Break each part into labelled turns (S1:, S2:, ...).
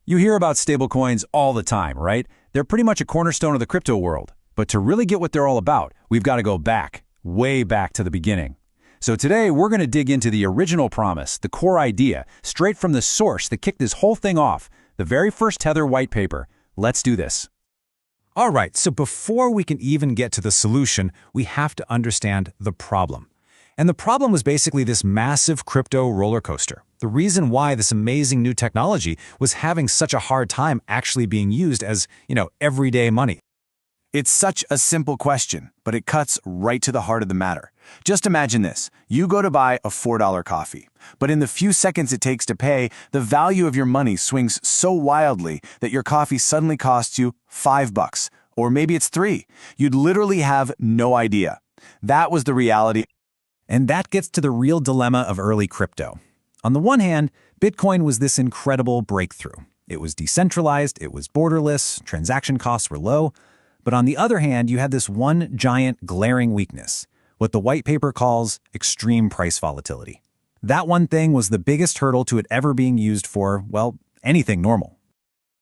S1: You hear about stablecoins all the time, right? They're pretty much a cornerstone of the crypto world. But to really get what they're all about, we've got to go back, way back to the beginning. So today, we're going to dig into the original promise, the core idea, straight from the source that kicked this whole thing off, the very first Tether white paper. Let's do this.
S2: All right, so before we can even get to the solution, we have to understand the problem. And the problem was basically this massive crypto roller coaster. The reason why this amazing new technology was having such a hard time actually being used as, everyday money.
S3: It's such a simple question, but it cuts right to the heart of the matter. Just imagine this. You go to buy a $4 coffee, but in the few seconds it takes to pay, the value of your money swings so wildly that your coffee suddenly costs you $5, or maybe it's $3. You'd literally have no idea. That was the reality.
S2: And that gets to the real dilemma of early crypto. On the one hand, Bitcoin was this incredible breakthrough. It was decentralized, it was borderless, transaction costs were low. But on the other hand, you had this one giant glaring weakness, what the white paper calls extreme price volatility. That one thing was the biggest hurdle to it ever being used for, anything normal.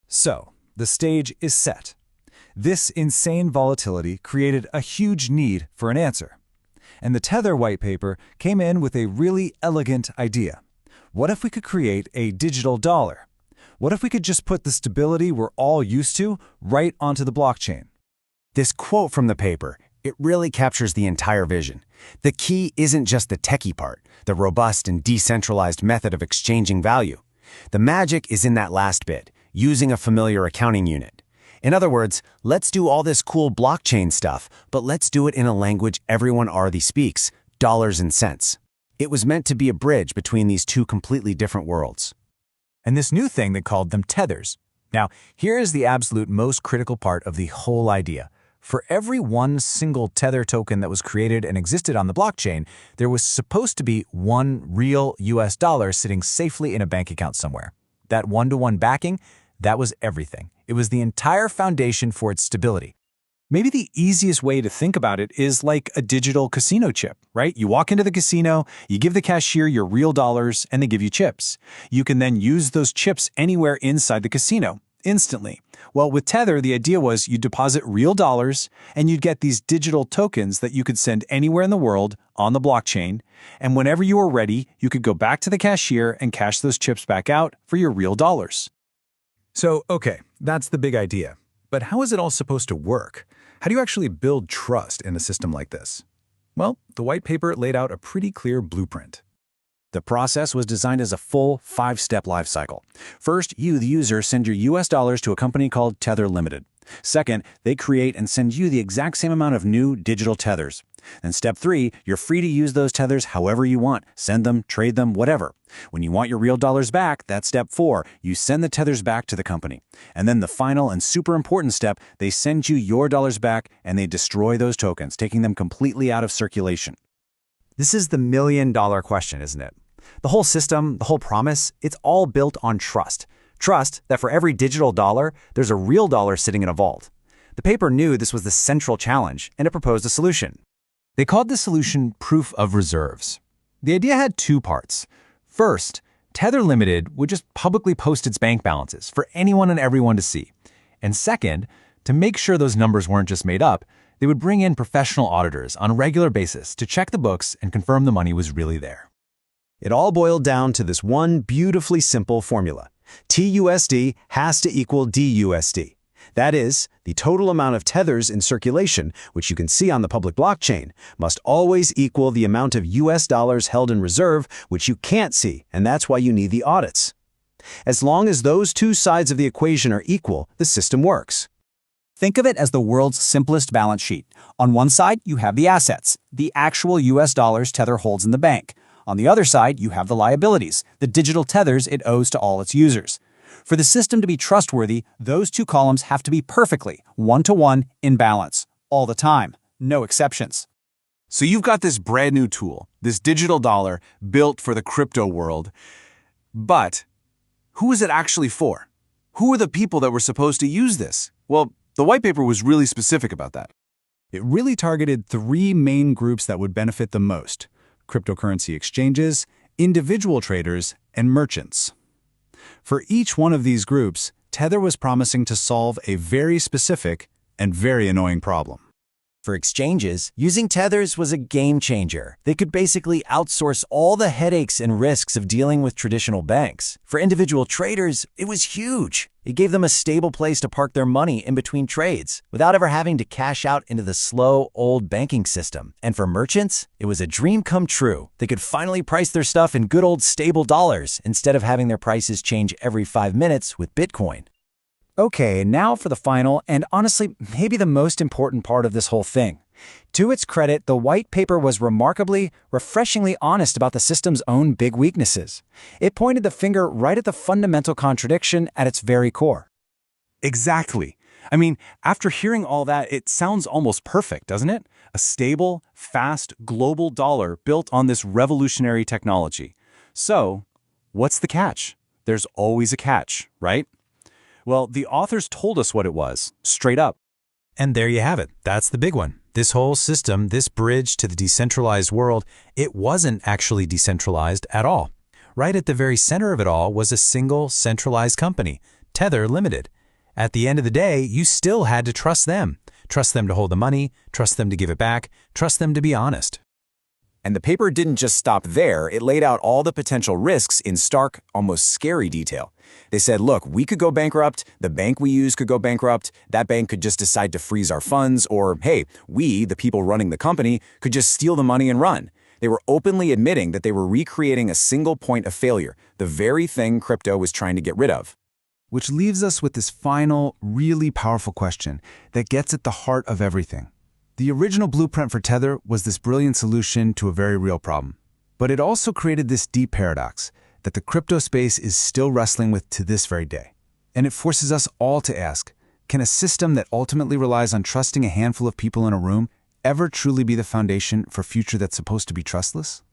S2: So, the stage is set. This insane volatility created a huge need for an answer. And the Tether white paper came in with a really elegant idea. What if we could create a digital dollar? What if we could just put the stability we're all used to right onto the blockchain?
S3: This quote from the paper, it really captures the entire vision. The key isn't just the techie part, the robust and decentralized method of exchanging value. The magic is in that last bit, using a familiar accounting unit. In other words, let's do all this cool blockchain stuff, but let's do it in a language everyone already speaks, dollars and cents. It was meant to be a bridge between these two completely different worlds.
S2: And this new thing, they called them tethers. Now, here is the absolute most critical part of the whole idea. For every one single Tether token that was created and existed on the blockchain, there was supposed to be one real US dollar sitting safely in a bank account somewhere. That one-to-one backing, that was everything. It was the entire foundation for its stability. Maybe the easiest way to think about it is like a digital casino chip, right? You walk into the casino, you give the cashier your real dollars, and they give you chips. You can then use those chips anywhere inside the casino, instantly. Well, with Tether, the idea was you deposit real dollars, and you'd get these digital tokens that you could send anywhere in the world on the blockchain, and whenever you were ready, you could go back to the cashier and cash those chips back out for your real dollars.
S1: So, okay, that's the big idea. But how is it all supposed to work? How do you actually build trust in a system like this? Well, the white paper laid out a pretty clear blueprint.
S3: The process was designed as a full 5-step life cycle. First, you, the user, send your US dollars to a company called Tether Limited. Second, they create and send you the exact same amount of new digital tethers. Then step 3, you're free to use those tethers however you want. Send them, trade them, whatever. When you want your real dollars back, that's step 4. You send the tethers back to the company. And then the final and super important step, they send you your dollars back and they destroy those tokens, taking them completely out of circulation.
S2: This is the million-dollar question, isn't it? The whole system, the whole promise, it's all built on trust. Trust that for every digital dollar, there's a real dollar sitting in a vault. The paper knew this was the central challenge, and it proposed a solution. They called the solution proof of reserves. The idea had two parts. First, Tether Limited would just publicly post its bank balances for anyone and everyone to see. And second, to make sure those numbers weren't just made up, they would bring in professional auditors on a regular basis to check the books and confirm the money was really there.
S3: It all boiled down to this one beautifully simple formula. TUSD has to equal DUSD. That is, the total amount of tethers in circulation, which you can see on the public blockchain, must always equal the amount of US dollars held in reserve, which you can't see, and that's why you need the audits. As long as those two sides of the equation are equal, the system works.
S4: Think of it as the world's simplest balance sheet. On one side, you have the assets, the actual US dollars Tether holds in the bank. On the other side, you have the liabilities, the digital tethers it owes to all its users. For the system to be trustworthy, those two columns have to be perfectly, one-to-one, in balance, all the time, no exceptions.
S3: So you've got this brand new tool, this digital dollar, built for the crypto world. But who is it actually for? Who are the people that were supposed to use this? Well, the white paper was really specific about that.
S1: It really targeted 3 main groups that would benefit the most: cryptocurrency exchanges, individual traders, and merchants.
S3: For each one of these groups, Tether was promising to solve a very specific and very annoying problem.
S5: For exchanges, using tethers was a game changer. They could basically outsource all the headaches and risks of dealing with traditional banks. For individual traders, it was huge. It gave them a stable place to park their money in between trades without ever having to cash out into the slow, old banking system. And for merchants, it was a dream come true. They could finally price their stuff in good old stable dollars instead of having their prices change every 5 minutes with Bitcoin.
S4: Okay, now for the final and honestly, maybe the most important part of this whole thing. To its credit, the white paper was refreshingly honest about the system's own big weaknesses. It pointed the finger right at the fundamental contradiction at its very core.
S3: Exactly. I mean, after hearing all that, it sounds almost perfect, doesn't it? A stable, fast, global dollar built on this revolutionary technology. So, what's the catch? There's always a catch, right? Well, the authors told us what it was, straight up.
S2: And there you have it. That's the big one. This whole system, this bridge to the decentralized world, it wasn't actually decentralized at all. Right at the very center of it all was a single centralized company, Tether Limited. At the end of the day, you still had to trust them. Trust them to hold the money, trust them to give it back, trust them to be honest.
S3: And the paper didn't just stop there. It laid out all the potential risks in stark, almost scary detail. They said, look, we could go bankrupt, the bank we use could go bankrupt, that bank could just decide to freeze our funds, or, hey, we, the people running the company, could just steal the money and run. They were openly admitting that they were recreating a single point of failure, the very thing crypto was trying to get rid of.
S1: Which leaves us with this final, really powerful question that gets at the heart of everything. The original blueprint for Tether was this brilliant solution to a very real problem. But it also created this deep paradox that the crypto space is still wrestling with to this very day. And it forces us all to ask, can a system that ultimately relies on trusting a handful of people in a room ever truly be the foundation for a future that's supposed to be trustless?